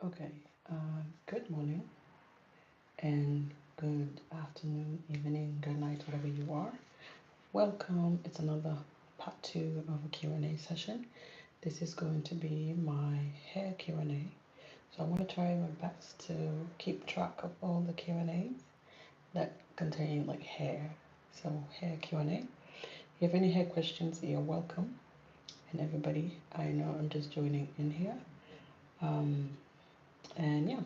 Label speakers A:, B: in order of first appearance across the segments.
A: Okay, good morning and good afternoon, evening, good night, whatever you are. Welcome. It's another part two of a Q&A session. This is going to be my hair Q&A. So I want to try my best to keep track of all the Q&As that contain like hair. So hair Q&A. If you have any hair questions, you're welcome. And everybody, I know I'm just joining in here. Um, and yeah.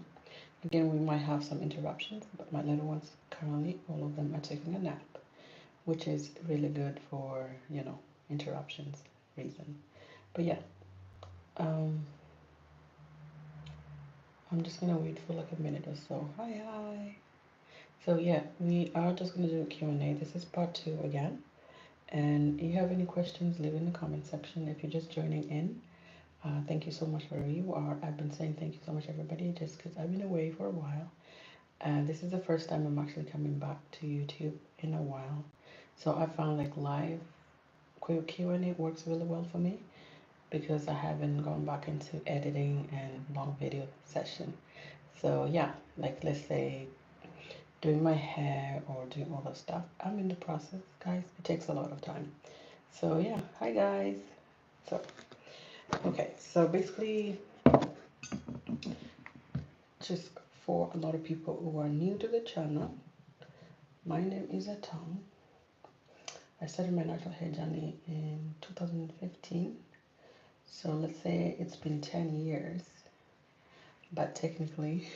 A: Again, we might have some interruptions, but my little ones currently, all of them are taking a nap, which is really good for, interruptions reason. But yeah, um, I'm just gonna wait for like a minute or so. Hi, hi. So yeah, we are just gonna do a Q&A. This is part two again. And if you have any questions, leave in the comment section. If you're just joining in, thank you so much for where you are. I've been saying thank you so much, everybody, just because I've been away for a while. And this is the first time I'm actually coming back to YouTube in a while. So I found like live Q&A works really well for me because I haven't gone back into editing and long video session. So yeah, like let's say doing my hair or doing all that stuff. I'm in the process, guys. It takes a lot of time. So yeah, hi guys. So okay, so basically just for a lot of people who are new to the channel, my name is Atom. I started my natural hair journey in 2015. So let's say it's been 10 years, but technically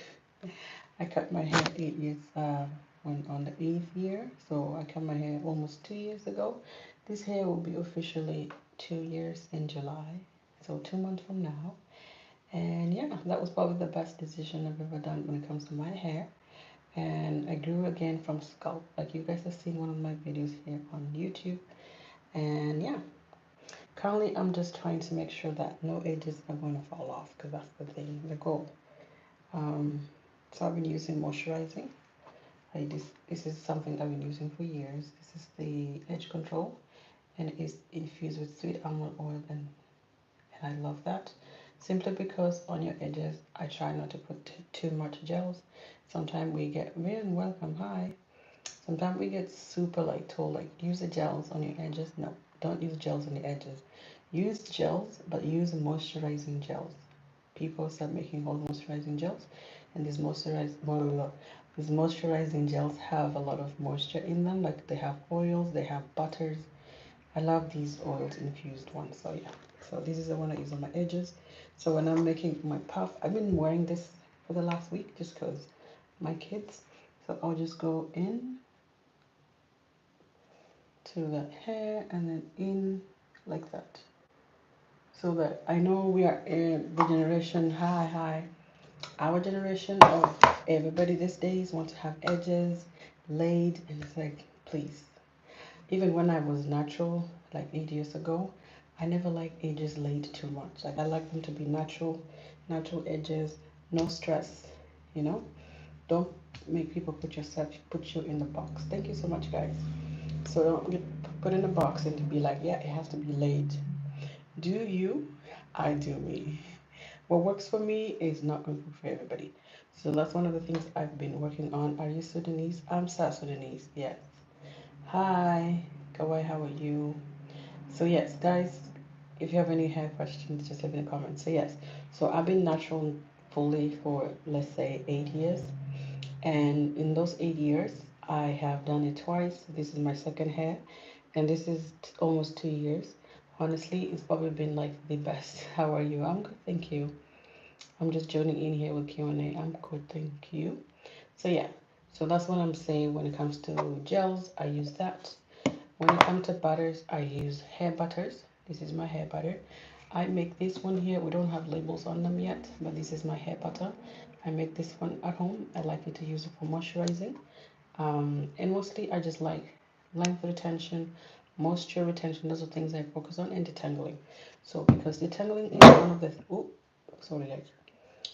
A: I cut my hair 8 years on the 8th year. So I cut my hair almost 2 years ago. This hair will be officially 2 years in July. So 2 months from now. And yeah, that was probably the best decision I've ever done when it comes to my hair. And I grew again from scalp. Like you guys have seen one of my videos here on YouTube. And yeah, currently I'm just trying to make sure that no edges are going to fall off because that's the thing, the goal. So I've been using moisturizing. This is something I've been using for years. This is the edge control and it is infused with sweet almond oil and I love that. Simply because on your edges, I try not to put too much gels. Sometimes we get, man, welcome, hi. Sometimes we get super like told like use the gels on your edges. No, don't use gels on the edges. Use gels, but use moisturizing gels. People start making all moisturizing gels, and these moisturizing gels have a lot of moisture in them. Like they have oils, they have butters. I love these oils infused ones. So yeah, so this is the one I use on my edges. So when I'm making my puff, I've been wearing this for the last week just because my kids. So I'll just go in to the hair and then in like that. So that I know we are in the generation, hi, our generation of everybody these days wants to have edges laid, and it's like, please. Even when I was natural, like 8 years ago, I never liked edges laid too much. Like I like them to be natural, natural edges, no stress, you know? Don't make people put you in the box. Thank you so much, guys. So don't get put in a box and to be like, yeah, it has to be laid. Do you? I do me. What works for me is not going to work for everybody. So that's one of the things I've been working on. Are you Sudanese? I'm South Sudanese, yes. Hi, Kawai, how are you? So yes, guys, if you have any hair questions, just leave in the comments. So yes, so I've been natural fully for let's say 8 years. And in those 8 years, I have done it twice. This is my second hair, and this is almost 2 years. Honestly, it's probably been like the best. How are you? I'm good, thank you. I'm just joining in here with Q&A. I'm good, thank you. So yeah, so that's what I'm saying when it comes to gels. I use that. When it comes to butters, I use hair butters. This is my hair butter. I make this one here. We don't have labels on them yet, but this is my hair butter. I make this one at home. I like it to use it for moisturizing. And mostly I just like length retention, moisture retention. Those are things I focus on, and detangling. So because detangling is one of the oh, sorry guys,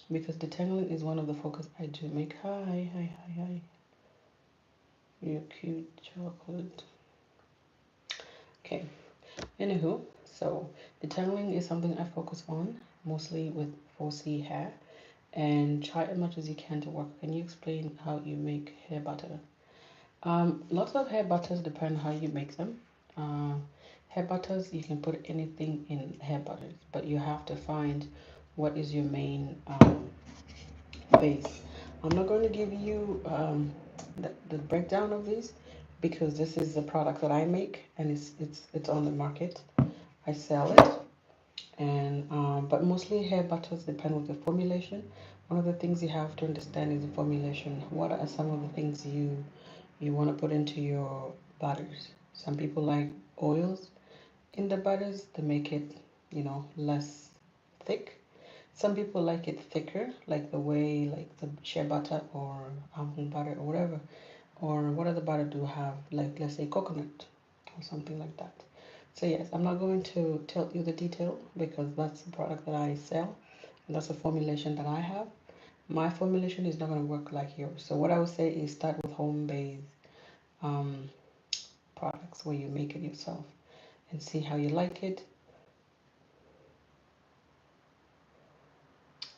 A: because detangling is one of the focus I do make. Hi, hi, hi, hi. You cute chocolate. Okay. Anywho, so detangling is something I focus on mostly with 4C hair. and try as much as you can to work. Can you explain how you make hair butter? Lots of hair butters depend how you make them. Uh, Hair butters, you can put anything in hair butters, but you have to find what is your main base. I'm not going to give you the breakdown of these because this is the product that I make and it's on the market. I sell it, and but mostly hair butters depend with the formulation. One of the things you have to understand is the formulation. What are some of the things you want to put into your butters? Some people like oils in the butters to make it, less thick. Some people like it thicker, like the way like the shea butter or almond butter or whatever. Or what other butter do have, like let's say coconut or something like that. So yes, I'm not going to tell you the detail because that's the product that I sell and that's the formulation that I have. My formulation is not going to work like yours. So what I would say is start with home-based um, products where you make it yourself and see how you like it.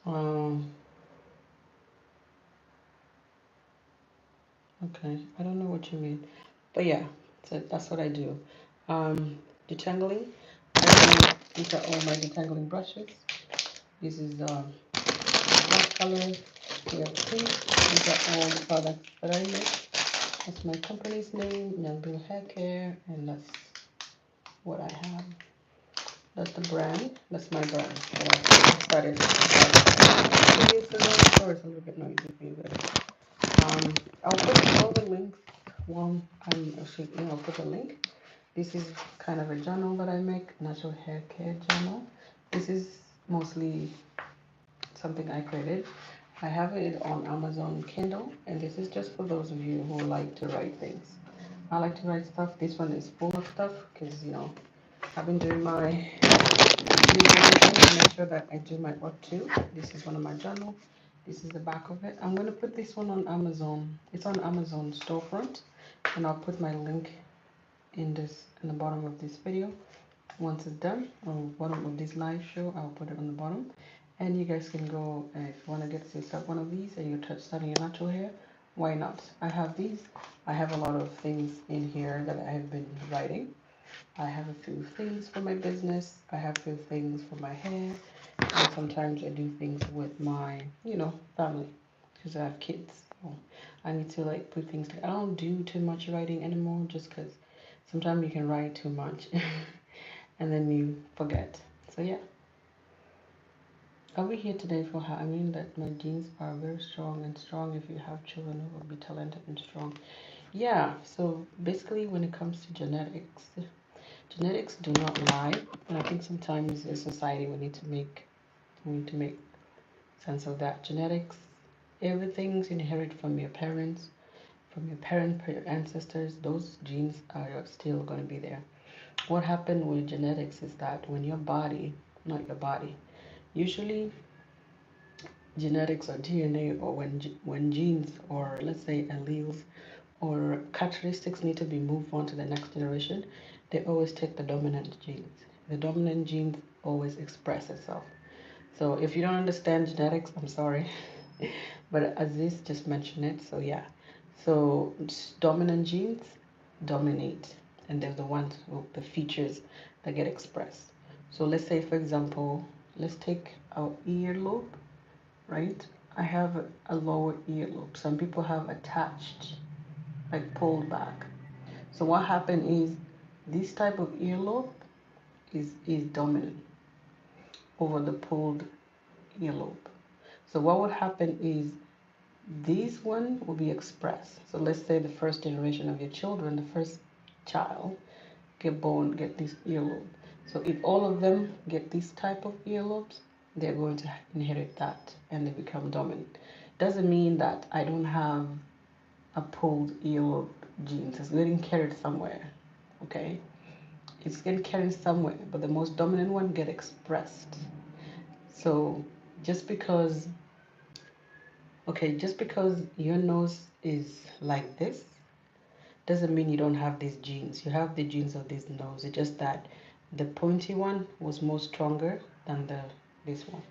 A: Um, okay, I don't know what you mean, but yeah, so that's what I do. Um, Detangling. These are all my detangling brushes. This is black color. We have pink. These are all the products that I make. That's my company's name, Young Bill Hair Care, and that's what I have. That's the brand. That's my brand that I started 2 years ago. Sorry, it's a little bit noisy for you guys. I'll put all the links. One, I'm actually, I'll put a link. This is kind of a journal that I make, natural hair care journal. This is mostly something I created. I have it on Amazon Kindle, and this is just for those of you who like to write things. I like to write stuff. This one is full of stuff because, I've been doing my visualization to make sure that I do my work too. This is one of my journals. This is the back of it. I'm going to put this one on Amazon. It's on Amazon storefront, and I'll put my link in the bottom of this video. Once it's done, or bottom of this live show, I'll put it on the bottom. And you guys can go, if you want to get yourself one of these and you're starting your natural hair, why not? I have these. I have a lot of things in here that I have been writing. I have a few things for my business. I have a few things for my hair. And sometimes I do things with my, family because I have kids. So I need to like put things I don't do too much writing anymore just because sometimes you can write too much and then you forget. So yeah. Are we here today for how I mean that my genes are very strong and strong if you have children who will be talented and strong. Yeah, so basically when it comes to genetics do not lie. And I think sometimes as society we need to make sense of that. Genetics, everything's inherited from your parents, from your ancestors. Those genes are still going to be there. What happened with genetics is that when your body, not your body, usually genetics or DNA, or when genes or let's say alleles or characteristics need to be moved on to the next generation, they always take the dominant genes. The dominant genes always express itself. So if you don't understand genetics, I'm sorry, but Aziz just mentioned it. So yeah, so dominant genes dominate, and they're the ones the features that get expressed. So let's say, for example, let's take our earlobe, right? I have a lower earlobe. Some people have attached, like pulled back. So what happened is this type of earlobe is dominant over the pulled earlobe. So what would happen is this one will be expressed. So let's say the first generation of your children, the first child get this earlobe. So if all of them get this type of earlobes, they're going to inherit that and they become dominant. Doesn't mean that I don't have a pulled earlobe genes. It's getting carried somewhere. Okay? It's getting carried somewhere, but the most dominant one get expressed. So just because just because your nose is like this doesn't mean you don't have these genes. You have the genes of this nose. It's just that the pointy one was more stronger than this one.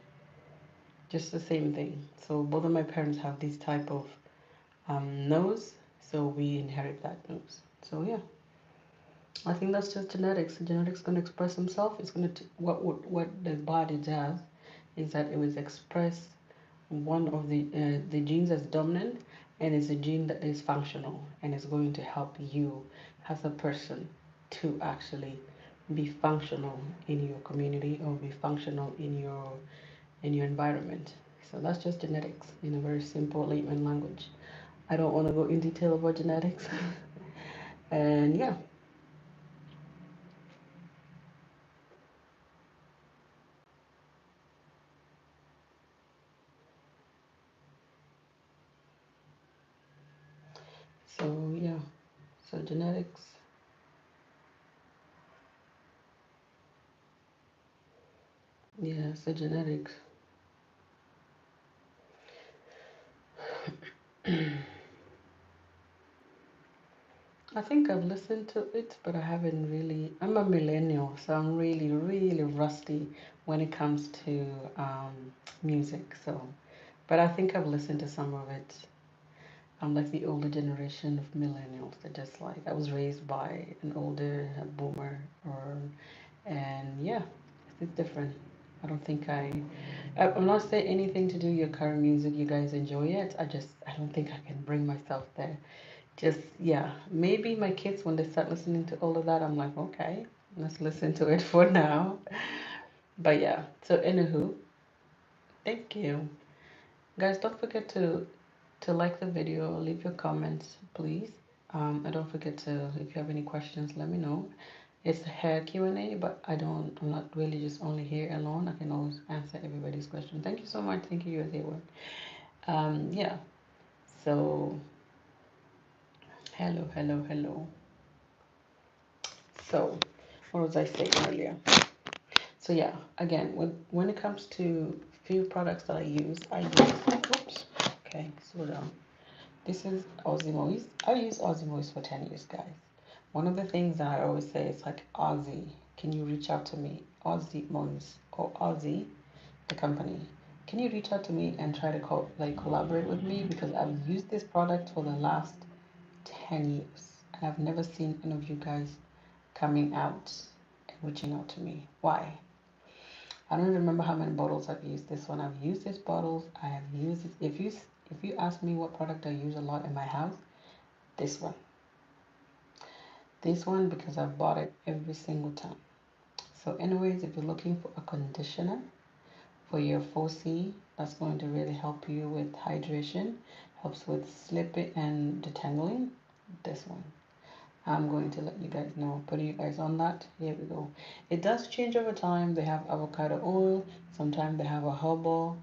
A: just the same thing. So both of my parents have this type of nose, so we inherit that nose. So yeah, I think that's just genetics. Genetics gonna express himself. It's gonna what the body does is that it will express one of the genes that's dominant, and it's a gene that is functional and is going to help you as a person to actually be functional in your community or be functional in your environment. So that's just genetics in a very simple layman language. I don't want to go in detail about genetics. And yeah, so yeah, so genetics, yeah, so genetics. I think I've listened to it, but I haven't really. I'm a millennial, so I'm really, really rusty when it comes to music. So, but I think I've listened to some of it. I'm like the older generation of millennials. That just like I was raised by an older boomer, or and yeah, it's different. I don't think I'm not saying anything to do your current music. You guys enjoy it. I don't think I can bring myself there. Just yeah, maybe my kids when they start listening to all of that, I'm like, okay, let's listen to it for now. But yeah, so anywho, thank you guys. Don't forget to like the video, leave your comments, please. And don't forget to, if you have any questions, let me know. It's a hair Q&A, but I'm not really just only here alone. I can always answer everybody's question. Thank you so much. Thank you, USA1. Yeah. So hello, hello, hello. So what was I saying earlier? So yeah, again, when it comes to few products that I use, oops, okay, slow down. This is Aussie Moist. I've used Aussie Moist for 10 years, guys. One of the things that I always say is like, Aussie, can you reach out to me? Aussie Moist or Aussie, the company. Can you reach out to me and try to collaborate with me? Because I've used this product for the last 10 years and I've never seen any of you guys coming out and reaching out to me. Why? I don't remember how many bottles I've used this one. I've used these bottles. I have used it. If you ask me what product I use a lot in my house, this one. This one because I've bought it every single time. So anyways, if you're looking for a conditioner for your 4C, that's going to really help you with hydration, helps with slipping and detangling, this one. I'm going to let you guys know, putting you guys on that. Here we go. It does change over time. They have avocado oil. Sometimes they have a herbal.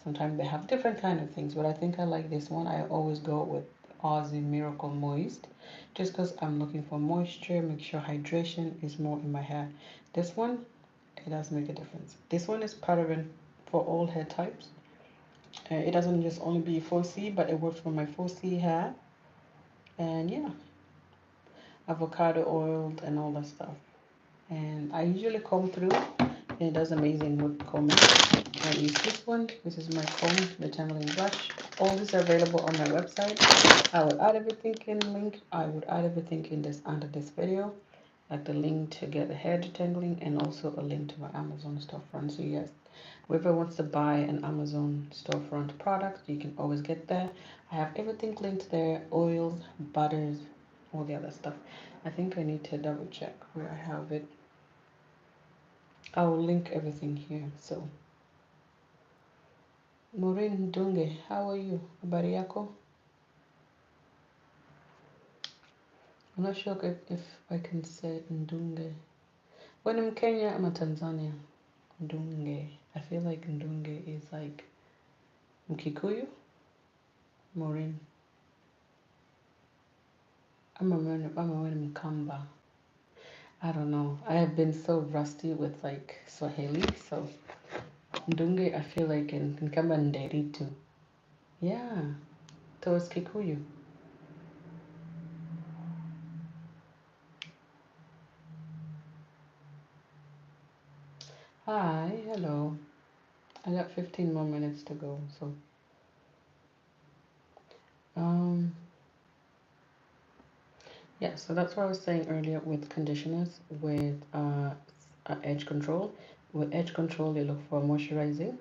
A: Sometimes they have different kind of things. But I think I like this one. I always go with Aussie Miracle Moist, just because I'm looking for moisture. Make sure hydration is more in my hair. This one, it does make a difference. This one is paraben for all hair types. It doesn't just only be 4C, but it works for my 4C hair. And yeah, avocado oil and all that stuff. And I usually comb through and it does amazing with combing. I use this one. This is my comb, the channeling brush. All these are available on my website. I will add everything in link. I would add everything in this under this video, like the link to get the hair detangling and also a link to my Amazon storefront. So yes, whoever wants to buy an Amazon storefront product, you can always get there. I have everything linked there, oils, butters, all the other stuff. I think I need to double check where I have it. I will link everything here. So, Maureen Dunge, how are you? Habari yako? I'm not sure if I can say Ndunge. When I'm Kenya, I'm a Tanzania. Ndunge. I feel like Ndunge is like Mkikuyu. Maureen. I'm a Mkamba. I don't know. I have been so rusty with like Swahili, so Ndunge I feel like in Kamba Nderitu. Yeah, towards Kikuyu. Hi, hello. I got 15 more minutes to go. So, um, yeah, so that's what I was saying earlier with conditioners, with edge control. With edge control, you look for moisturizing.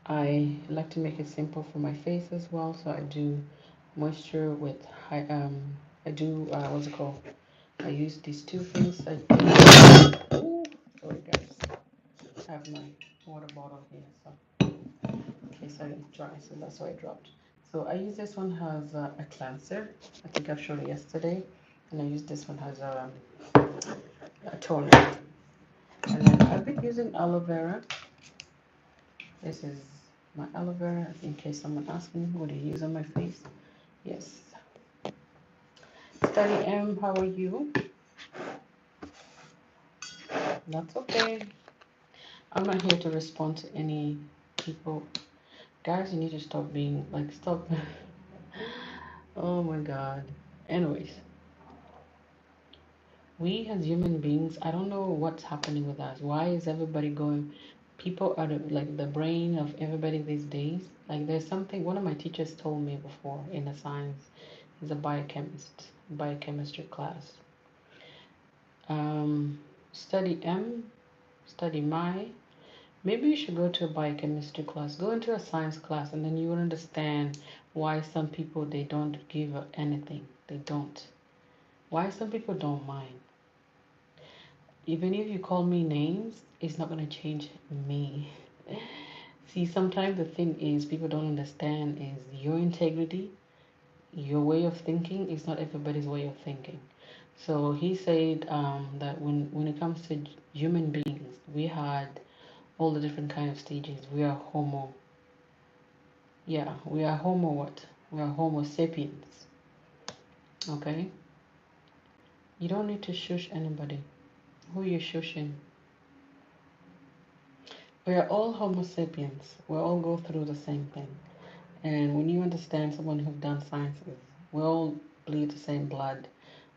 A: I like to make it simple for my face as well, so I do moisture with high, I do, what's it called? I use these two things. Ooh, sorry guys, I have my water bottle here, so in case I dry, so that's why I dropped. So I use this one as a cleanser. I think I've shown it yesterday, and I use this one as a toner. And then I've been using aloe vera. This is my aloe vera, in case someone asks me what do you use on my face. Yes. Study M, how are you? That's okay. I'm not here to respond to any people. Guys, you need to stop being like, stop. Oh my God. Anyways, we as human beings, I don't know what's happening with us. Why is everybody going? People are like the brain of everybody these days. Like there's something one of my teachers told me before in the science. He's a biochemist, biochemistry class. Um, study M, study my. Maybe you should go to a biochemistry class, go into a science class, and then you will understand why some people they don't give anything. They don't. Why some people don't mind. Even if you call me names, it's not gonna change me. See, sometimes the thing is people don't understand is your integrity, your way of thinking is not everybody's way of thinking. So he said that when it comes to human beings, we had all the different kind of stages. We are Homo. Yeah, we are Homo what? We are Homo sapiens. Okay? You don't need to shush anybody. Who you shushing? We are all Homo sapiens. We all go through the same thing. And when you understand someone who's done sciences, we all bleed the same blood.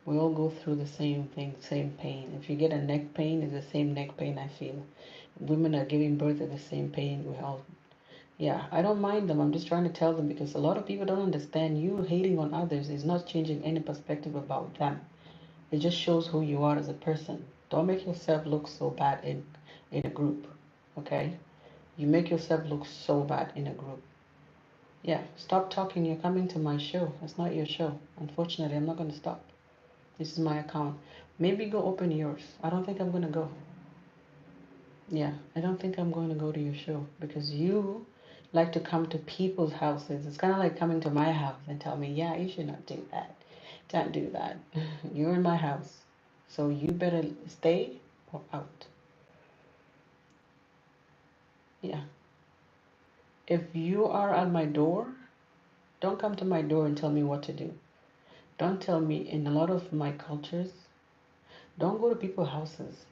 A: We all go through the same thing, same pain. If you get a neck pain, it's the same neck pain I feel. Women are giving birth at the same pain. We all, yeah, I don't mind them. I'm just trying to tell them because a lot of people don't understand you hating on others is not changing any perspective about them. It just shows who you are as a person. Don't make yourself look so bad in a group, okay? You make yourself look so bad in a group. Yeah, stop talking. You're coming to my show. It's not your show. Unfortunately, I'm not going to stop. This is my account. Maybe go open yours. I don't think I'm going to go. Yeah, I don't think I'm going to go to your show because you like to come to people's houses. It's kind of like coming to my house and tell me, yeah, you should not do that. Don't do that. You're in my house. So you better stay or out. Yeah. If you are at my door, don't come to my door and tell me what to do. Don't tell me, in a lot of my cultures, don't go to people's houses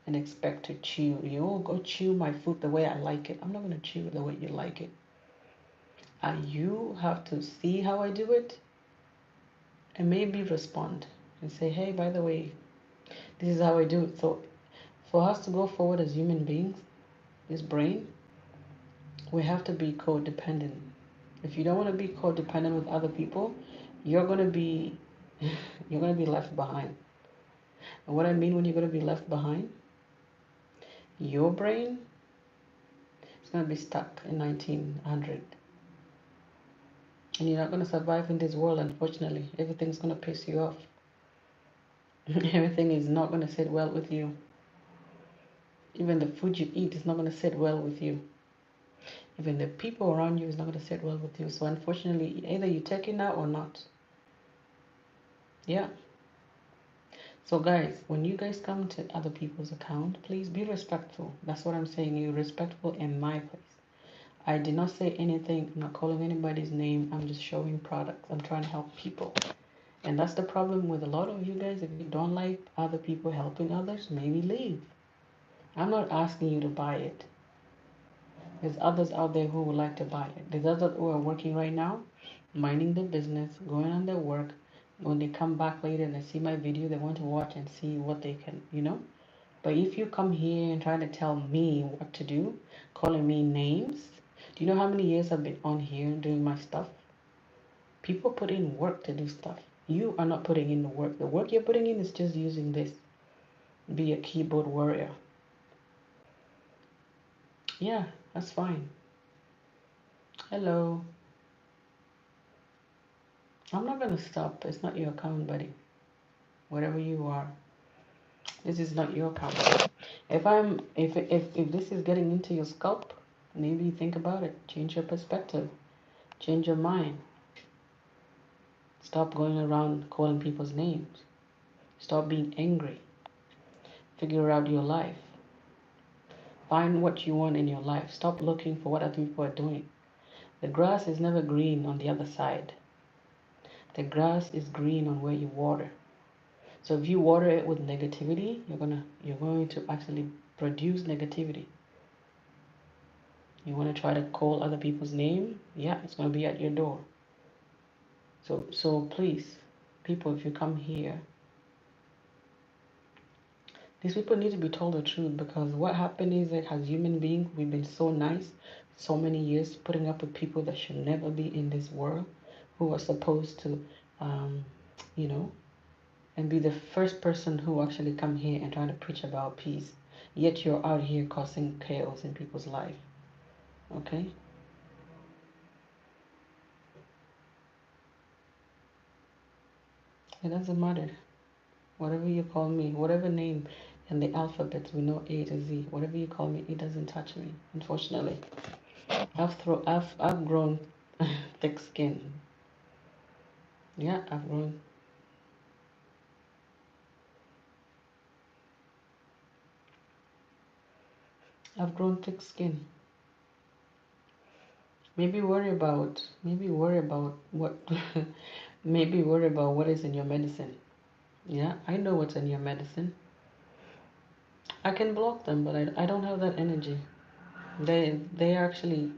A: and expect to chew. You will go chew my food the way I like it. I'm not going to chew it the way you like it. You have to see how I do it and maybe respond and say, hey, by the way, this is how I do it. So for us to go forward as human beings, this brain, we have to be codependent. If you don't want to be codependent with other people, you're going to be you're going to be left behind. And what I mean when you're going to be left behind, your brain is going to be stuck in 1900. And you're not going to survive in this world, unfortunately. Everything's going to piss you off. Everything is not going to sit well with you. Even the food you eat is not going to sit well with you. Even the people around you is not going to sit well with you. So unfortunately, either you take it now or not. Yeah. So guys, when you guys come to other people's account, please be respectful. That's what I'm saying. You're respectful in my place. I did not say anything. I'm not calling anybody's name. I'm just showing products. I'm trying to help people. And that's the problem with a lot of you guys. If you don't like other people helping others, maybe leave. I'm not asking you to buy it. There's others out there who would like to buy it. There's others who are working right now, minding their business, going on their work. When they come back later and they see my video, they want to watch and see what they can, But if you come here and try to tell me what to do, calling me names, do you know how many years I've been on here doing my stuff? People put in work to do stuff. You are not putting in the work. The work you're putting in is just using this. Be a keyboard warrior. Yeah, that's fine. Hello. I'm not gonna stop. It's not your account, buddy. Whatever you are, this is not your account. If this is getting into your scalp, maybe think about it. Change your perspective. Change your mind. Stop going around calling people's names. Stop being angry. Figure out your life. Find what you want in your life. Stop looking for what other people are doing. The grass is never green on the other side. The grass is green on where you water. So if you water it with negativity, you're going to actually produce negativity. You want to try to call other people's name, yeah, it's going to be at your door. So please, people, if you come here, these people need to be told the truth, because what happened is that as human beings, we've been so nice so many years, putting up with people that should never be in this world, who are supposed to, um, you know, and be the first person who actually come here and try to preach about peace. Yet you're out here causing chaos in people's life. Okay? It doesn't matter. Whatever you call me, whatever name in the alphabet, we know A to Z. Whatever you call me, it doesn't touch me. Unfortunately, I've grown thick skin. Yeah, I've grown thick skin. Maybe worry about what maybe worry about what is in your medicine. Yeah, I know what's in your medicine. I can block them, but I don't have that energy. They actually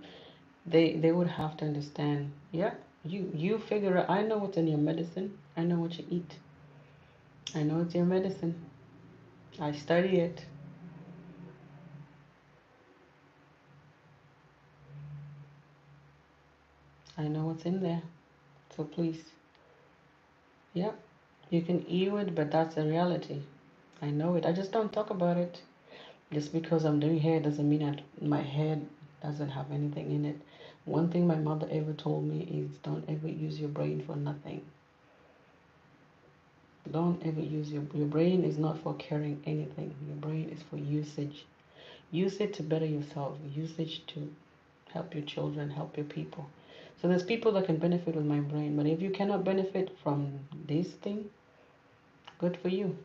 A: they would have to understand. Yeah, you figure out. I know what's in your medicine. I know what you eat. I know it's your medicine. I study it. I know what's in there. So please, yeah, you can eat it, but that's a reality. I know it. I just don't talk about it. Just because I'm doing hair doesn't mean that my head doesn't have anything in it. One thing my mother ever told me is don't ever use your brain for nothing. Don't ever use your brain is not for carrying anything. Your brain is for usage. Use it to better yourself. Use it to help your children, help your people. So there's people that can benefit with my brain, but if you cannot benefit from this thing, good for you.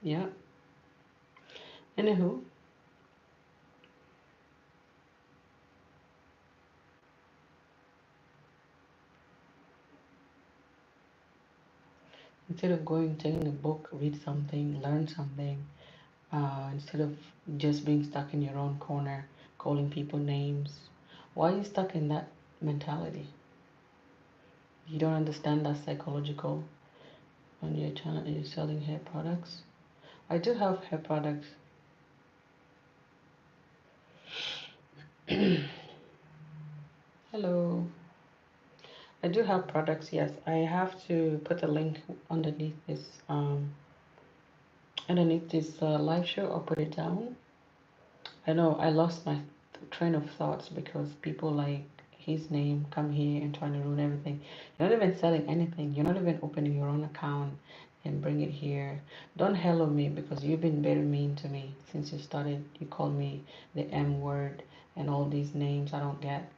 A: Yeah. Anywho, instead of going taking a book, read something, learn something, instead of just being stuck in your own corner, calling people names, why are you stuck in that mentality? You don't understand that psychological on your channel. You're selling hair products. I do have hair products. Hello. I do have products, yes. I have to put a link underneath this live show. I'll put it down. I know I lost my train of thoughts because people like his name come here and trying to ruin everything. You're not even selling anything. You're not even opening your own account and bring it here. Don't hello me because you've been very mean to me since you started. You called me the M word and all these names I don't get.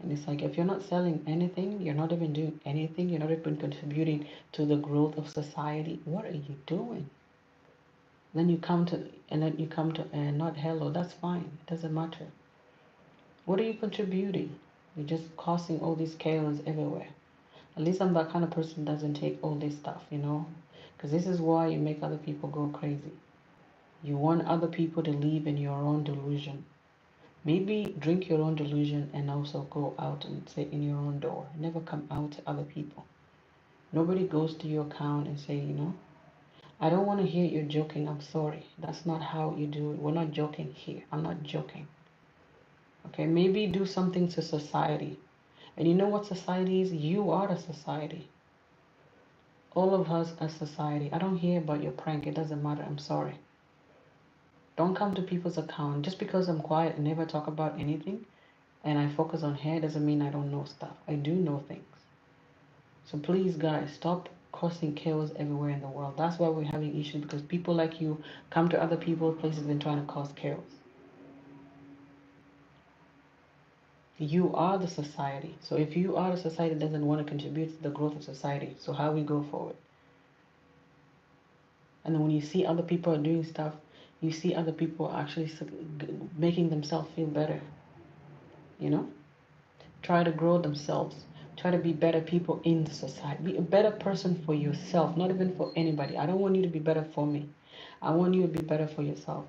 A: And it's like if you're not selling anything, you're not even doing anything, you're not even contributing to the growth of society. What are you doing? Then you come to and not hello. That's fine. It doesn't matter. What are you contributing? You're just causing all these chaos everywhere. At least I'm that kind of person that doesn't take all this stuff, you know? Because this is why you make other people go crazy. You want other people to live in your own delusion. Maybe drink your own delusion and also go out and sit in your own door. Never come out to other people. Nobody goes to your account and say, I don't want to hear you joking. I'm sorry. That's not how you do it. We're not joking here. I'm not joking. Okay, maybe do something to society. And you know what society is? You are the society. All of us are society. I don't hear about your prank. It doesn't matter. I'm sorry. Don't come to people's account. Just because I'm quiet and never talk about anything and I focus on hair doesn't mean I don't know stuff. I do know things. So please, guys, stop causing chaos everywhere in the world. That's why we're having issues, because people like you come to other people's places and trying to cause chaos. You are the society. So if you are the society that doesn't want to contribute to the growth of society, so how we go forward? And then when you see other people are doing stuff, you see other people actually making themselves feel better. You know, try to grow themselves. Try to be better people in the society. Be a better person for yourself, not even for anybody. I don't want you to be better for me. I want you to be better for yourself.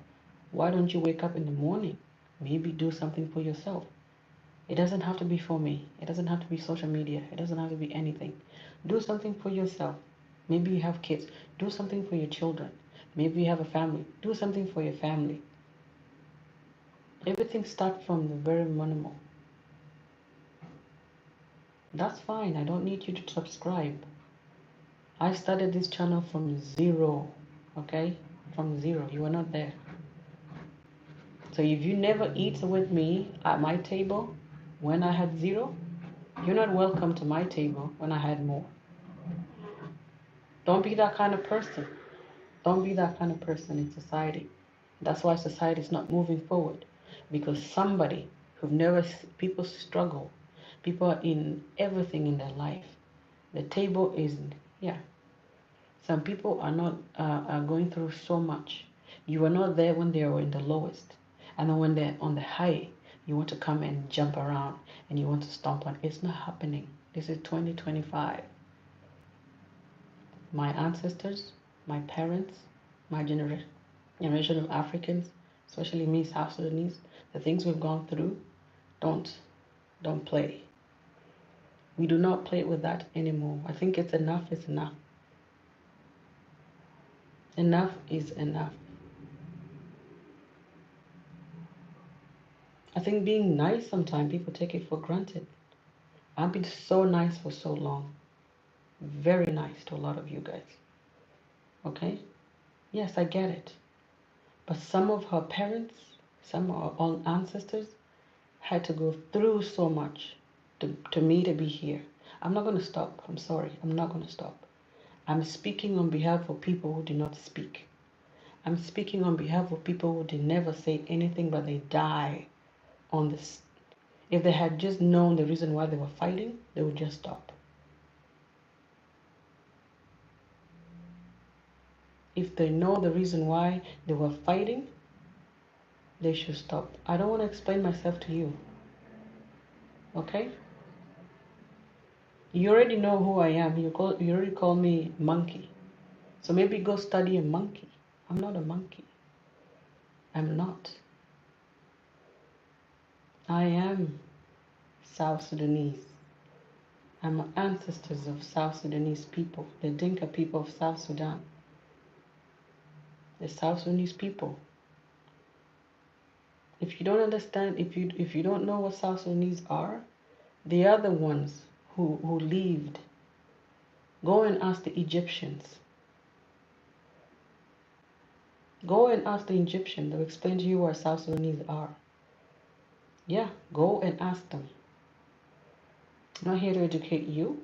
A: Why don't you wake up in the morning? Maybe do something for yourself. It doesn't have to be for me. It doesn't have to be social media. It doesn't have to be anything. Do something for yourself. Maybe you have kids. Do something for your children. Maybe you have a family. Do something for your family. Everything starts from the very minimal. That's fine. I don't need you to subscribe. I started this channel from zero. Okay? From zero. You were not there. So if you never eat with me at my table when I had zero, you're not welcome to my table when I had more. Don't be that kind of person. Don't be that kind of person in society. That's why society is not moving forward. Because somebody who've never, people struggle. People are in everything in their life. The table is, yeah. Some people are not are going through so much. You were not there when they were in the lowest. And then when they're on the high, you want to come and jump around and you want to stomp on. It's not happening. This is 2025. My ancestors, my parents, my generation of Africans, especially me, South Sudanese, the things we've gone through, don't play. We do not play with that anymore. I think it's enough is enough. Enough is enough. I think being nice sometimes people take it for granted. I've been so nice for so long. Very nice to a lot of you guys. Okay? Yes, I get it. But some of her parents, some of our own ancestors had to go through so much to me to be here. I'm not going to stop. I'm sorry. I'm not going to stop. I'm speaking on behalf of people who did not speak. I'm speaking on behalf of people who did never say anything but they die on this. If they had just known the reason why they were fighting, they would just stop. If they know the reason why they were fighting, they should stop. I don't want to explain myself to you. Okay? You already know who I am. You already call me monkey. So maybe go study a monkey. I'm not a monkey. I'm not. I am South Sudanese. I'm ancestors of South Sudanese people, the Dinka people of South Sudan. The South Sudanese people. If you don't understand, if you don't know what South Sudanese are, they are the ones who lived. Go and ask the Egyptians. Go and ask the Egyptians. They'll explain to you what South Sudanese are. Yeah, go and ask them. I'm not here to educate you.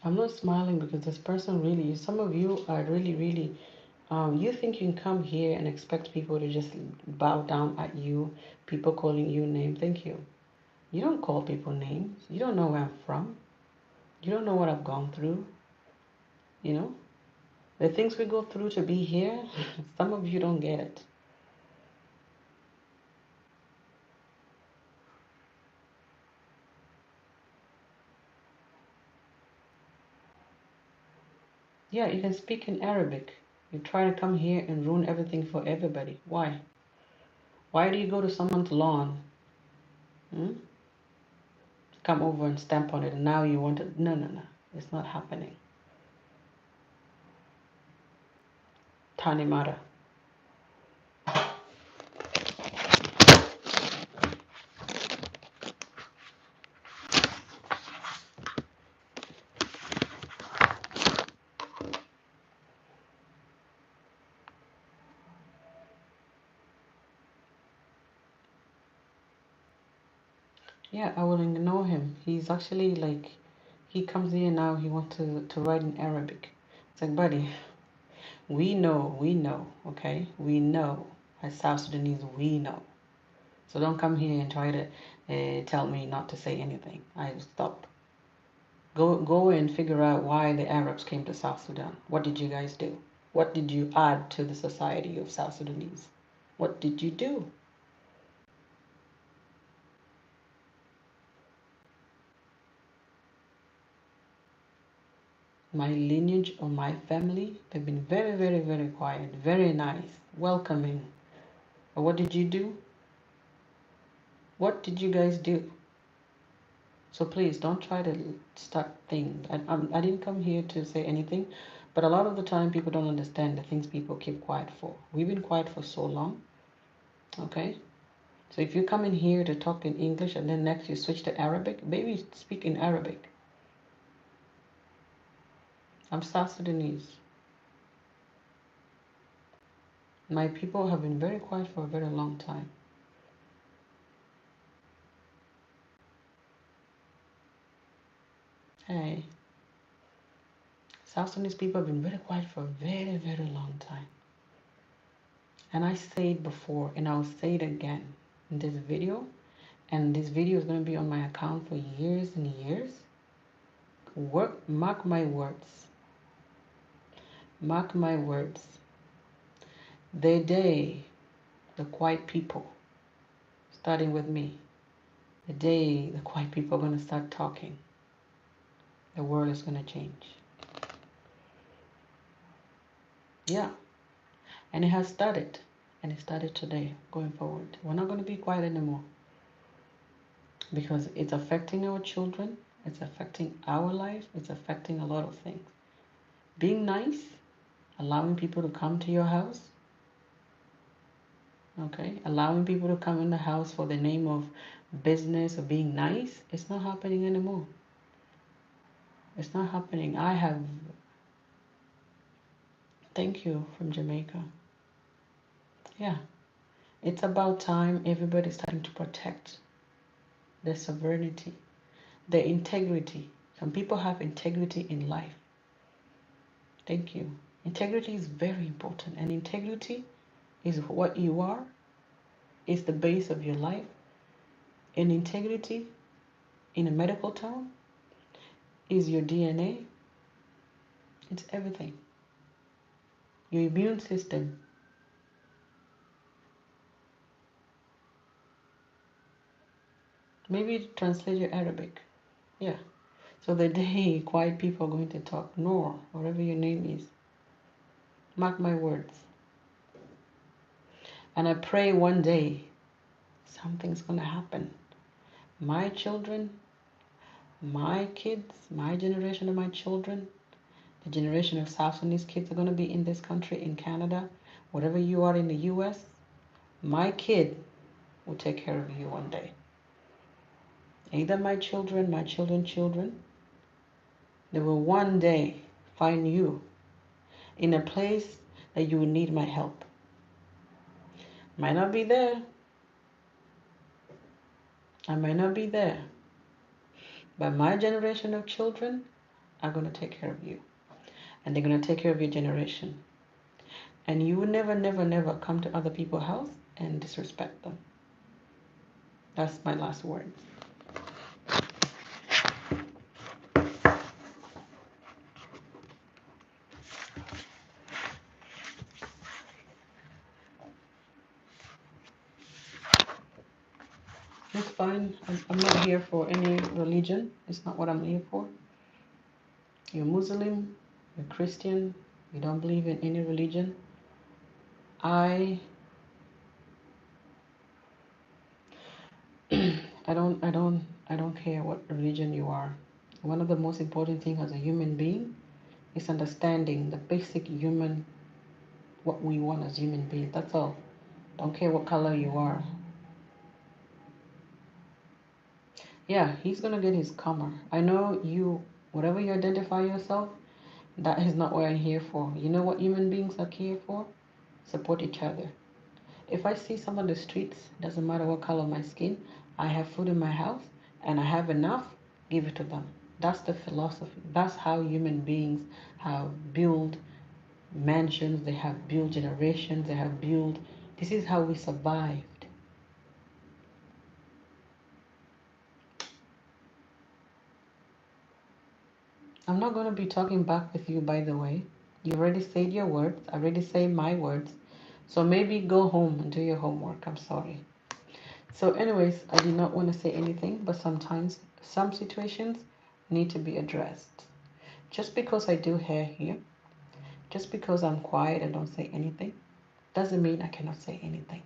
A: I'm not smiling because this person really, some of you are really, you think you can come here and expect people to just bow down at you, people calling you name. Thank you. You don't call people names. You don't know where I'm from. You don't know what I've gone through. You know, the things we go through to be here, some of you don't get it. Yeah, you can speak in Arabic. You try to come here and ruin everything for everybody. Why? Why do you go to someone's lawn, hmm? Come over and stamp on it, and now you want to? No, no, no. It's not happening. Tanimara. Yeah, I will ignore him. He's actually like, he comes here now, he wants to write in Arabic. It's like, buddy, we know, okay? We know. As South Sudanese, we know. So don't come here and try to tell me not to say anything. I stop. Go and figure out why the Arabs came to South Sudan. What did you guys do? What did you add to the society of South Sudanese? What did you do? My lineage or my family, they've been very, very, very quiet, very nice, welcoming. But what did you do? What did you guys do? So please don't try to start things. I didn't come here to say anything, but a lot of the time people don't understand the things people keep quiet for. We've been quiet for so long, okay? So if you come in here to talk in English and then next you switch to Arabic, maybe speak in Arabic. I'm South Sudanese. My people have been very quiet for a very long time. Hey, South Sudanese people have been very quiet for a very, very long time. And I said before, and I'll say it again in this video, and this video is going to be on my account for years and years. Mark my words. Mark my words. The day the quiet people, starting with me, the day the quiet people are going to start talking, the world is going to change. Yeah, and it has started. And it started today, going forward. We're not going to be quiet anymore. Because it's affecting our children, it's affecting our life, it's affecting a lot of things. Being nice, allowing people to come to your house, okay, allowing people to come in the house for the name of business or being nice, it's not happening anymore. It's not happening. Thank you from Jamaica. Yeah, it's about time everybody's starting to protect their sovereignty, their integrity. Some people have integrity in life. Thank you. Integrity is very important, and integrity is what you are, is the base of your life. And integrity, in a medical term, is your DNA. It's everything. Your immune system. Maybe translate your Arabic. Yeah. So the day quiet people are going to talk, Noor, whatever your name is, mark my words. And I pray one day something's going to happen. My children, my kids, my generation of my children, the generation of South Sudanese kids are going to be in this country, in Canada, whatever you are in the US, my kid will take care of you one day. Either my children's children, they will one day find you in a place that you will need my help. Might not be there. I might not be there. But my generation of children are going to take care of you. And they're going to take care of your generation. And you will never, never, never come to other people's house and disrespect them. That's my last words. It's fine. I'm not here for any religion. It's not what I'm here for. You're Muslim. you're Christian, you don't believe in any religion, I I don't care what religion you are. One of the most important things as a human being is understanding the basic human what we want as human beings. That's all. Don't care what color you are. Yeah, he's gonna get his karma. I know you, whatever you identify yourself, that is not what I'm here for. You know what human beings are here for? Support each other. If I see some on the streets, doesn't matter what color my skin, I have food in my house and I have enough, give it to them. That's the philosophy. That's how human beings have built mansions, they have built generations, they have built. This is how we survived. I'm not going to be talking back with you, by the way. You already said your words. I already said my words. So maybe go home and do your homework. I'm sorry. So, anyways, I did not want to say anything, but sometimes some situations need to be addressed. Just because I do hair here, just because I'm quiet and don't say anything, doesn't mean I cannot say anything.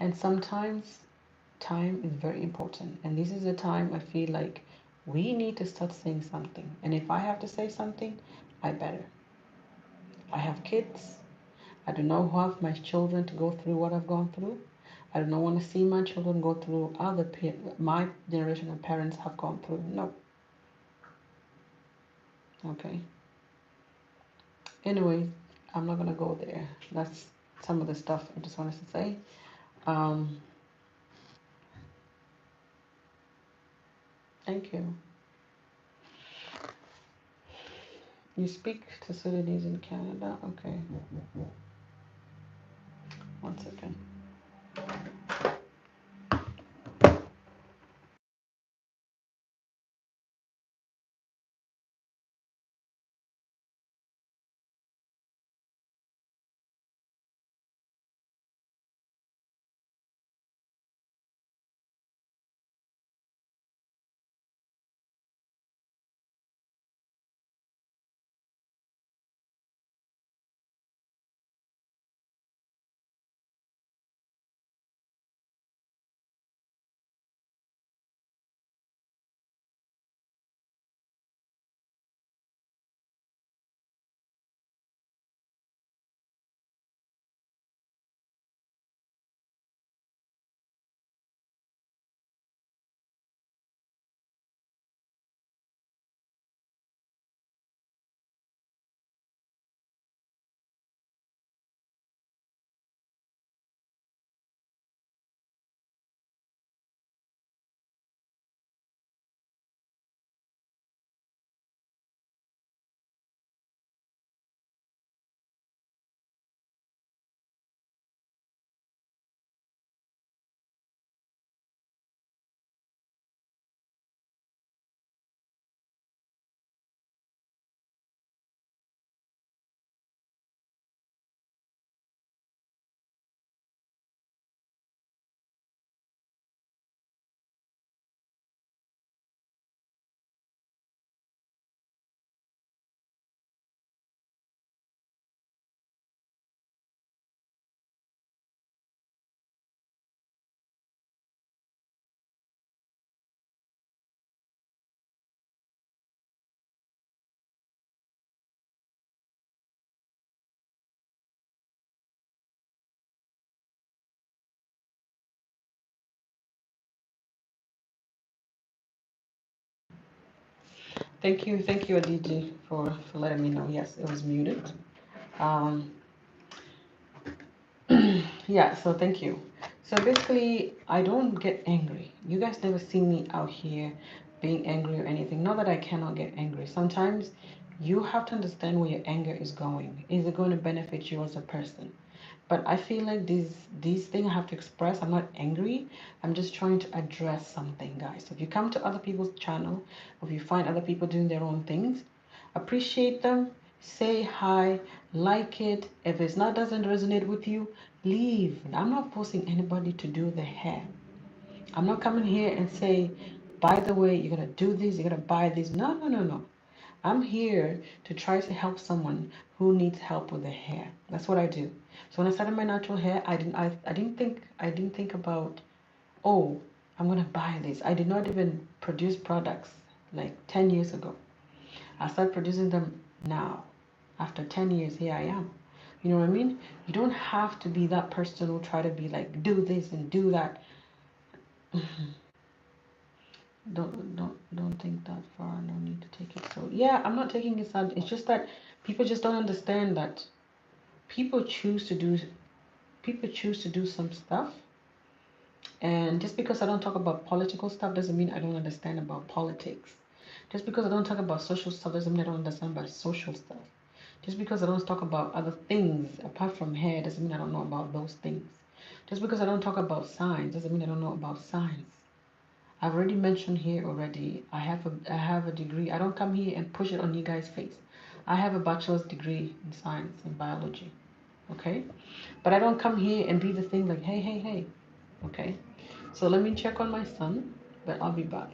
A: And sometimes time is very important. And this is a time I feel like we need to start saying something. And if I have to say something, I better. I have kids. I do not want my children to go through what I've gone through. I do not want to see my children go through my generation of parents have gone through. No. Okay. Anyway, I'm not gonna go there. That's some of the stuff I just wanted to say. Um, Thank you. You speak to Sudanese in Canada? Okay. One second. Thank you, Aditi, for letting me know. Yes, it was muted. Um, yeah, so thank you. So basically, I don't get angry. You guys never see me out here being angry or anything. Not that I cannot get angry. Sometimes you have to understand where your anger is going. Is it going to benefit you as a person? But I feel like these things I have to express. I'm not angry. I'm just trying to address something, guys. So if you come to other people's channel, or if you find other people doing their own things, appreciate them, say hi, like it. If it's not doesn't resonate with you, leave. I'm not forcing anybody to do the hair. I'm not coming here and say, by the way, you're gonna do this, you're gonna buy this. No, no, no, no. I'm here to try to help someone who needs help with their hair. That's what I do. So when I started my natural hair, I didn't think about, oh, I'm gonna buy this. I did not even produce products like 10 years ago. I started producing them now. After 10 years, here I am. You know what I mean? You don't have to be that person who try to be like, do this and do that. Don't think that far. No need to take it. So yeah, I'm not taking it sad. It's just that people just don't understand that people choose to do people choose to do some stuff, and just because I don't talk about political stuff doesn't mean I don't understand about politics. Just because I don't talk about social stuff doesn't mean I don't understand about social stuff. Just because I don't talk about other things apart from hair doesn't mean I don't know about those things. Just because I don't talk about science doesn't mean I don't know about science. I've already mentioned here already. I have a degree. I don't come here and push it on you guys' face. I have a bachelor's degree in science and biology. Okay? But I don't come here and be the thing like, hey, hey, hey. Okay? So let me check on my son, but I'll be back.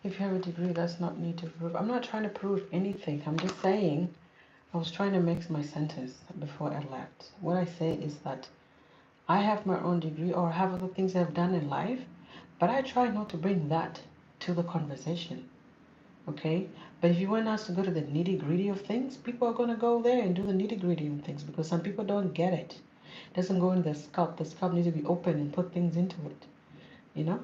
A: If you have a degree, that's not need to prove. I'm not trying to prove anything. I'm just saying I was trying to make my sentence before I left. What I say is that I have my own degree or have other things I've done in life, but I try not to bring that to the conversation. Okay? But if you want us to go to the nitty gritty of things, people are going to go there and do the nitty gritty of things because some people don't get it. It doesn't go in the scalp. The scalp needs to be open and put things into it. You know?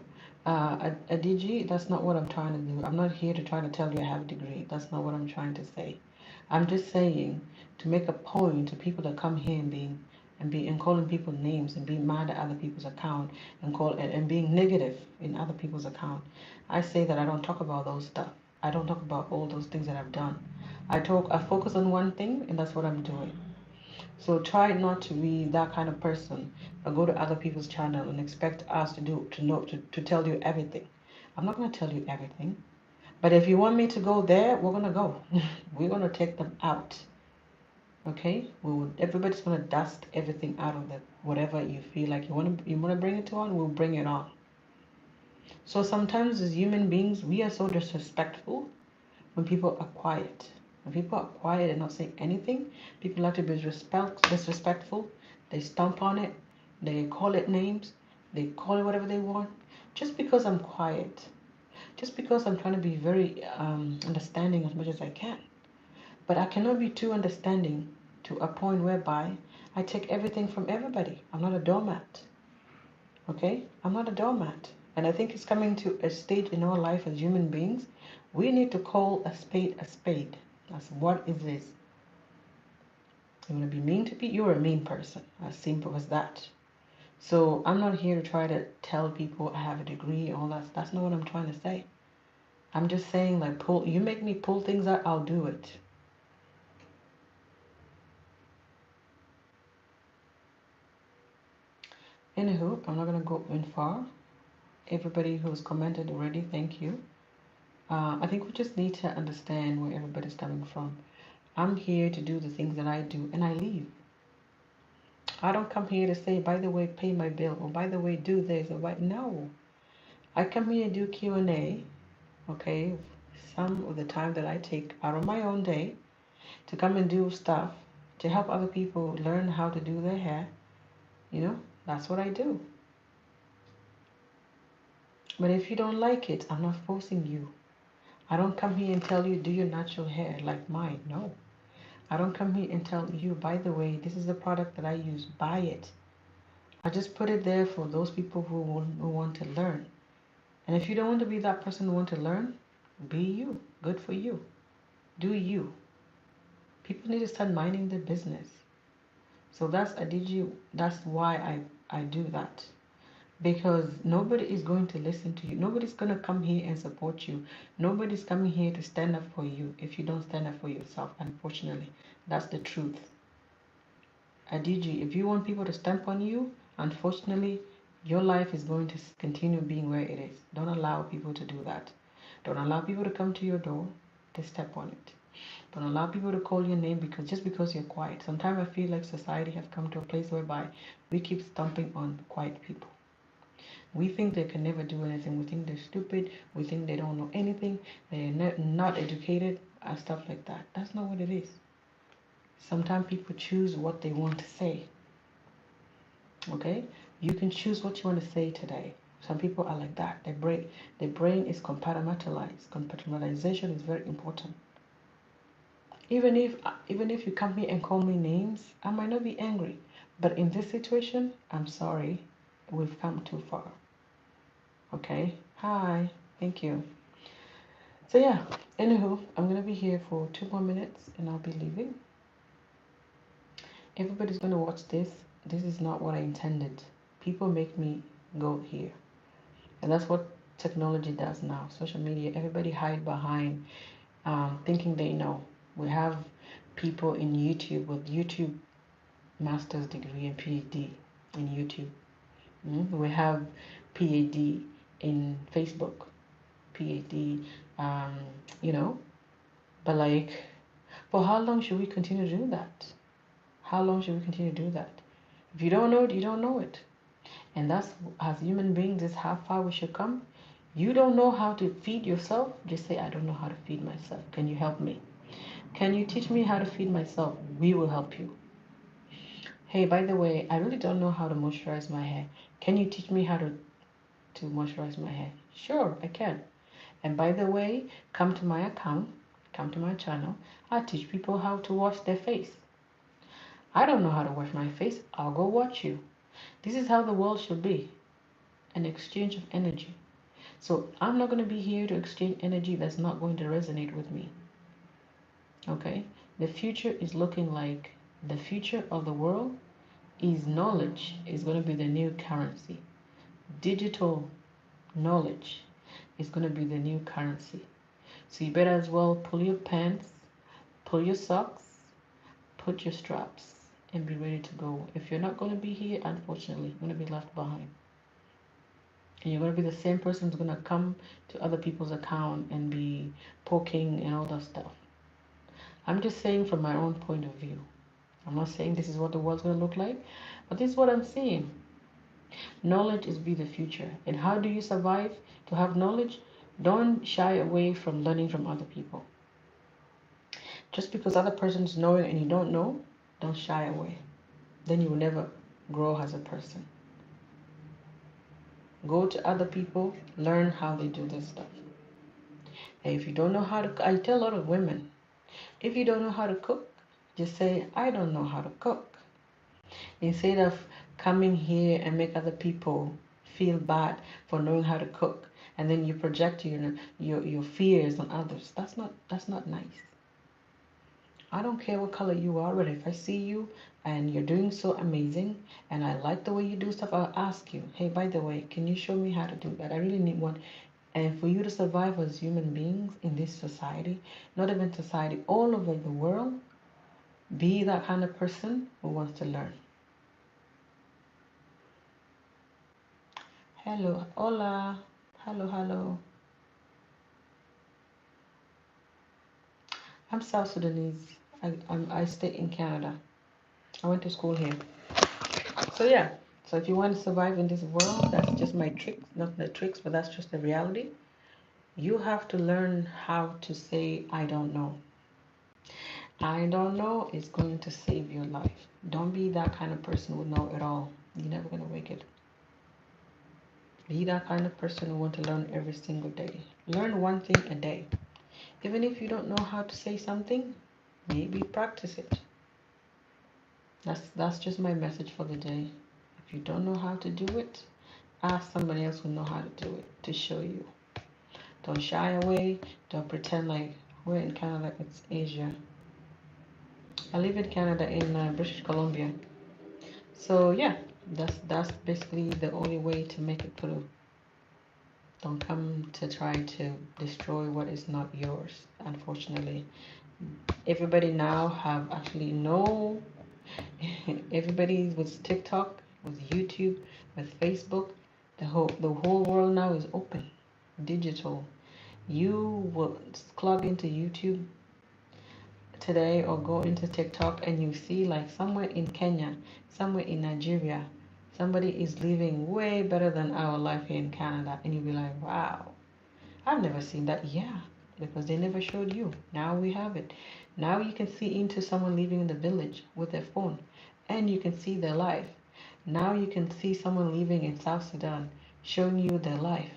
A: A DG, that's not what I'm trying to do. I'm not here to try to tell you I have a degree. That's not what I'm trying to say. I'm just saying to make a point to people that come here and being and calling people names and being mad at other people's account and being negative in other people's account. I say that I don't talk about those stuff. I don't talk about all those things that I've done. I focus on one thing, and that's what I'm doing. So try not to be that kind of person or go to other people's channel and expect us to tell you everything. I'm not gonna tell you everything. But if you want me to go there, we're gonna go. We're gonna take them out. Okay? Everybody's gonna dust everything out of the whatever you feel like you wanna bring it on, we'll bring it on. So sometimes as human beings, we are so disrespectful when people are quiet. When people are quiet and not saying anything, people like to be disrespectful. They stomp on it, they call it names, they call it whatever they want. Just because I'm quiet, just because I'm trying to be very understanding as much as I can. But I cannot be too understanding to a point whereby I take everything from everybody. I'm not a doormat. Okay? I'm not a doormat. And I think it's coming to a stage in our life as human beings. We need to call a spade a spade. That's what is this. You want to be mean to people? You're a mean person. As simple as that. So I'm not here to try to tell people I have a degree and all that. That's not what I'm trying to say. I'm just saying, like, you make me pull things out, I'll do it. Anywho, I'm not going to go in far. Everybody who's commented already, thank you. I think we just need to understand where everybody's coming from. I'm here to do the things that I do, and I leave. I don't come here to say, by the way, pay my bill, or by the way, do this, or no. I come here to do Q&A, okay, some of the time that I take out of my own day to come and do stuff to help other people learn how to do their hair. You know, that's what I do. But if you don't like it, I'm not forcing you. I don't come here and tell you, do your natural hair like mine. No. I don't come here and tell you, by the way, this is the product that I use. Buy it. I just put it there for those people who want to learn. And if you don't want to be that person who want to learn, be you. Good for you. Do you. People need to start minding their business. So that's why I do that. Because nobody is going to listen to you. Nobody's going to come here and support you. Nobody's coming here to stand up for you if you don't stand up for yourself, unfortunately. That's the truth. Adiji, if you want people to stamp on you, unfortunately, your life is going to continue being where it is. Don't allow people to do that. Don't allow people to come to your door to step on it. Don't allow people to call your name just because you're quiet. Sometimes I feel like society has come to a place whereby we keep stomping on quiet people. We think they can never do anything. We think they're stupid. We think they don't know anything. They're not educated and stuff like that. That's not what it is. Sometimes people choose what they want to say. Okay? You can choose what you want to say today. Some people are like that. Their brain is compartmentalized. Compartmentalization is very important. Even if you come here and call me names, I might not be angry. But in this situation, I'm sorry. We've come too far. Okay? Hi. Thank you. So yeah, anywho, I'm gonna be here for 2 more minutes and I'll be leaving. Everybody's gonna watch this. This is not what I intended. People make me go here. And that's what technology does now. Social media, everybody hide behind thinking they know. We have people in YouTube with YouTube master's degree and PhD in YouTube. We have PhD in Facebook, PhD, you know, but like, for how long should we continue to do that? How long should we continue to do that? If you don't know it, you don't know it. And that's, as human beings, is how far we should come. You don't know how to feed yourself, just say, I don't know how to feed myself. Can you help me? Can you teach me how to feed myself? We will help you. Hey, by the way, I really don't know how to moisturize my hair. Can you teach me how to moisturize my hair? Sure, I can. And by the way, come to my account, come to my channel. I teach people how to wash their face. I don't know how to wash my face. I'll go watch you. This is how the world should be. An exchange of energy. So I'm not going to be here to exchange energy that's not going to resonate with me. Okay? The future is looking like the future of the world is knowledge is going to be the new currency. Digital knowledge is going to be the new currency. So you better as well pull your pants, pull your socks, put your straps, and be ready to go. If you're not going to be here, unfortunately, you're going to be left behind. And you're going to be the same person who's going to come to other people's account and be poking and all that stuff. I'm just saying from my own point of view. I'm not saying this is what the world's going to look like, but this is what I'm seeing. Knowledge is be the future. And how do you survive to have knowledge? Don't shy away from learning from other people. Just because other person's knowing and you don't know, don't shy away. Then you will never grow as a person. Go to other people, learn how they do this stuff. And if you don't know how to, I tell a lot of women, if you don't know how to cook, just say, I don't know how to cook. Instead of coming here and make other people feel bad for knowing how to cook, and then you project your fears on others. That's not nice. I don't care what color you are, but if I see you and you're doing so amazing and I like the way you do stuff, I'll ask you, hey, by the way, can you show me how to do that? I really need one. And for you to survive as human beings in this society, not even society, all over the world, be that kind of person who wants to learn. Hello, hola, hello. I'm South Sudanese. I stay in Canada. I went to school here. So yeah, so if you want to survive in this world, that's just my tricks, not the tricks, but that's just the reality. You have to learn how to say, I don't know. I don't know is going to save your life. Don't be that kind of person who know it all. You're never going to make it. Be that kind of person who want to learn every single day. Learn one thing a day. Even if you don't know how to say something, maybe practice it. That's just my message for the day. If you don't know how to do it, ask somebody else who know how to do it to show you. Don't shy away. Don't pretend like we're in Canada, it's Asia. I live in Canada in British Columbia. So yeah, that's basically the only way to make it through. Don't come to try to destroy what is not yours. Unfortunately, everybody now have actually know. Everybody with TikTok, with YouTube, with Facebook, the whole world now is open, digital. You will plug into YouTube today or go into TikTok and you see like somewhere in Kenya, somewhere in Nigeria, somebody is living way better than our life here in Canada, and you'll be like, wow, I've never seen that. Yeah, because they never showed you. Now we have it. Now you can see into someone living in the village with their phone, and you can see their life. Now you can see someone living in South Sudan showing you their life.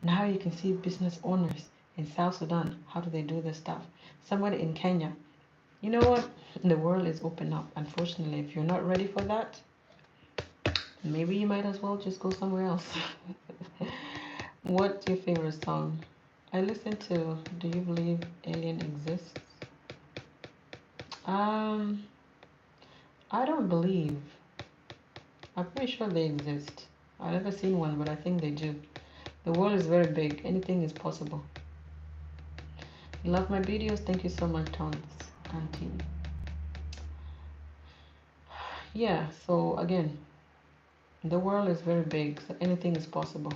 A: Now you can see business owners in South Sudan. How do they do this stuff? Somebody in Kenya. You know what? The world is open up. Unfortunately, if you're not ready for that, maybe you might as well just go somewhere else. What's your favorite song? I listen to Do You Believe Alien Exists? Um, I don't believe. I'm pretty sure they exist. I've never seen one, but I think they do. The world is very big. Anything is possible. You love my videos? Thank you so much, Tons, Auntie. Yeah, so again, the world is very big, so anything is possible.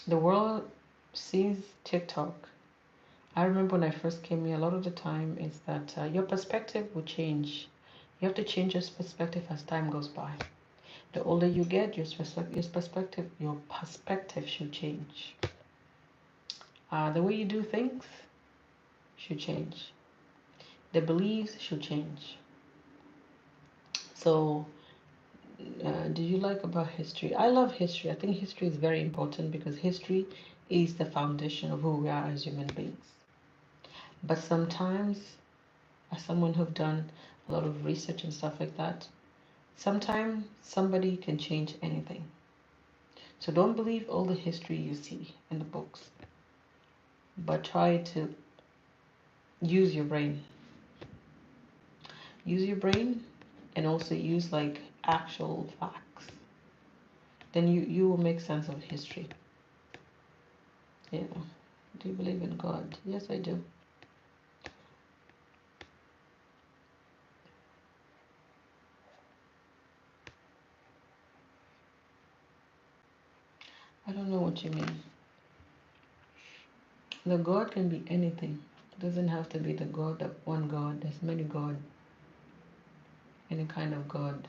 A: The world sees TikTok. I remember when I first came here, a lot of the time is that your perspective will change. You have to change your perspective as time goes by. The older you get, your perspective should change. The way you do things should change. The beliefs should change. So, do you like about history? I love history. I think history is very important because history is the foundation of who we are as human beings. But sometimes, as someone who've done a lot of research and stuff like that, sometimes somebody can change anything. So don't believe all the history you see in the books, but try to use your brain. use your brain and also use like actual facts. Then you will make sense of history. Yeah. Do you believe in God? Yes, I do. I don't know what you mean. The God can be anything. It doesn't have to be the God, that one God. There's many God. Any kind of God.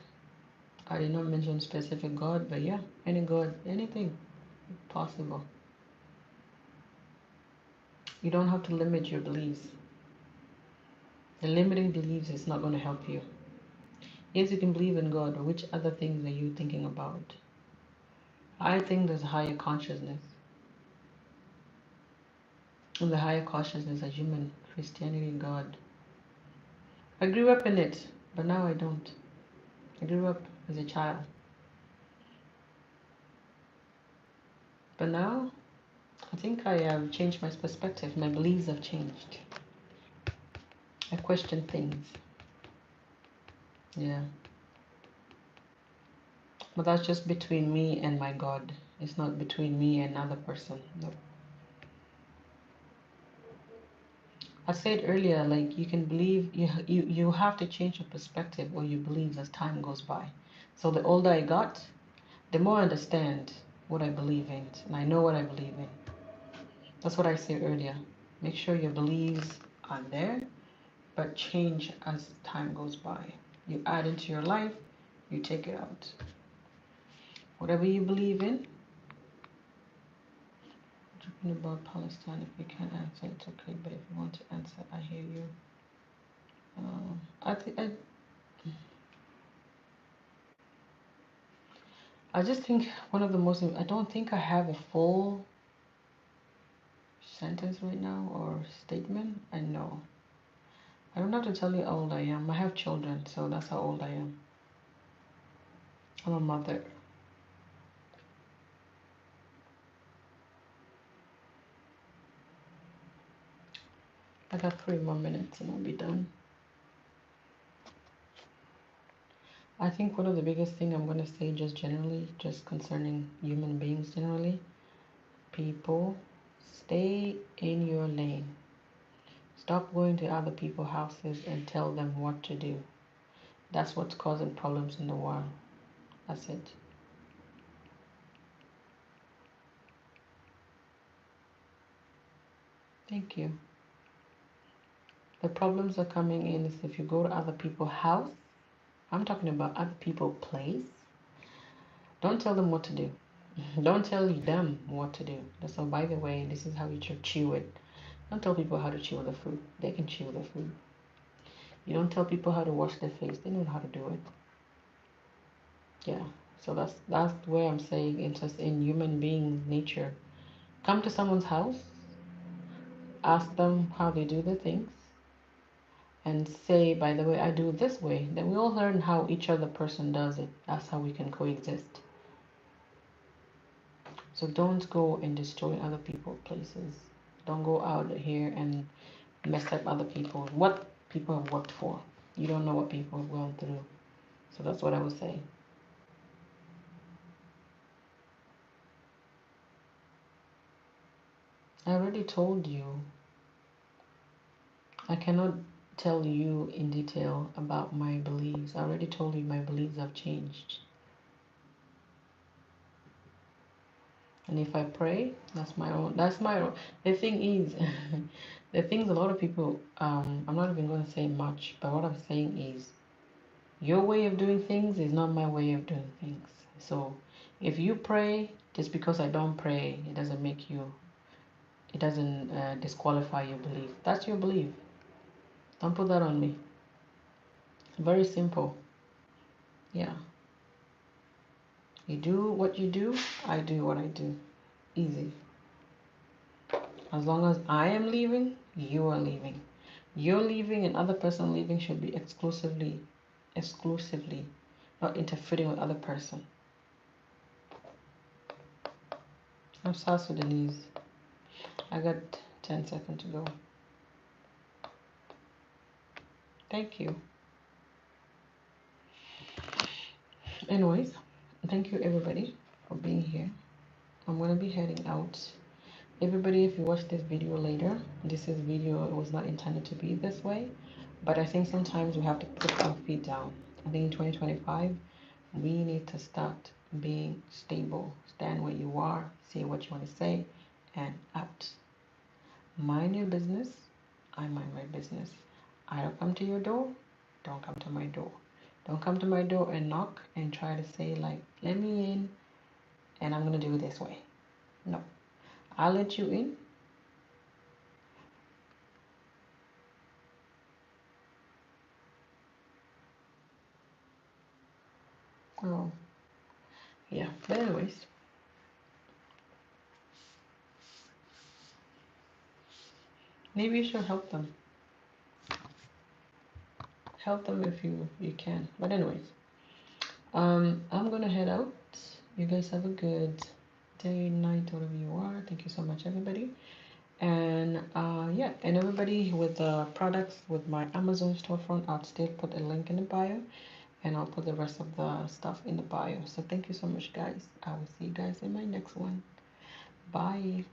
A: I did not mention specific God, but yeah, any God, anything possible. You don't have to limit your beliefs. The limiting beliefs is not going to help you. Yes, you can believe in God, but which other things are you thinking about? I think there's a higher consciousness. And the higher consciousness is human, Christianity, God. I grew up in it, but now I don't. I grew up as a child. But now, I think I have changed my perspective. My beliefs have changed. I question things. Yeah. But that's just between me and my God. It's not between me and another person. No. I said earlier, like you can believe, you have to change your perspective or your beliefs as time goes by. So the older I got, the more I understand what I believe in, and I know what I believe in. That's what I said earlier. Make sure your beliefs are there, but change as time goes by. You add into your life, you take it out. Whatever you believe in, talking about Palestine, if you can't answer, it's okay. But if you want to answer, I hear you. I just think one of the most. I don't think I have a full sentence right now or statement. I know. I don't have to tell you how old I am. I have children, so that's how old I am. I'm a mother. I got 3 more minutes and I'll be done. I think one of the biggest thing I'm gonna say just generally, just concerning human beings generally, people, stay in your lane. Stop going to other people's houses and tell them what to do. That's what's causing problems in the world. That's it. Thank you. The problems are coming in is if you go to other people's house. I'm talking about other people's place. Don't tell them what to do. Don't tell them what to do. So by the way, this is how you should chew it. Don't tell people how to chew the food. They can chew the food. You don't tell people how to wash their face. They know how to do it. Yeah. So that's where I'm saying it's just in human being nature. Come to someone's house, ask them how they do the things, and say, by the way, I do it this way. Then we all learn how each other person does it. That's how we can coexist. So don't go and destroy other people's places. Don't go out here and mess up other people. What people have worked for. You don't know what people have gone through. So that's what I would say. I already told you. I cannot tell you in detail about my beliefs. I already told you my beliefs have changed. And if I pray, that's my own. That's my own. The thing is, the things a lot of people. I'm not even going to say much, but what I'm saying is, your way of doing things is not my way of doing things. So, if you pray, just because I don't pray, it doesn't make you. It doesn't disqualify your belief. That's your belief. Don't put that on me. Very simple. Yeah. You do what you do. I do what I do. Easy. As long as I am leaving, you are leaving. You're leaving and other person leaving should be exclusively, not interfering with other person. I'm South Sudanese. I got 10 seconds to go. Thank you. Anyways, thank you everybody for being here. I'm gonna be heading out. Everybody, if you watch this video later, this is video, it was not intended to be this way, but I think sometimes we have to put our feet down. I think in 2025, we need to start being stable. Stand where you are, say what you want to say, and out. Mind your business. I mind my business. I don't come to your door. Don't come to my door. Don't come to my door and knock and try to say, like, let me in and I'm going to do it this way. No. I'll let you in. Oh, yeah. But, anyways, maybe you should help them. Help them if you can. But, anyways, I'm going to head out. You guys have a good day, night, whatever you are. Thank you so much, everybody. And yeah, and everybody with the products with my Amazon storefront, I'll still put a link in the bio, and I'll put the rest of the stuff in the bio. So thank you so much, guys. I will see you guys in my next one. Bye.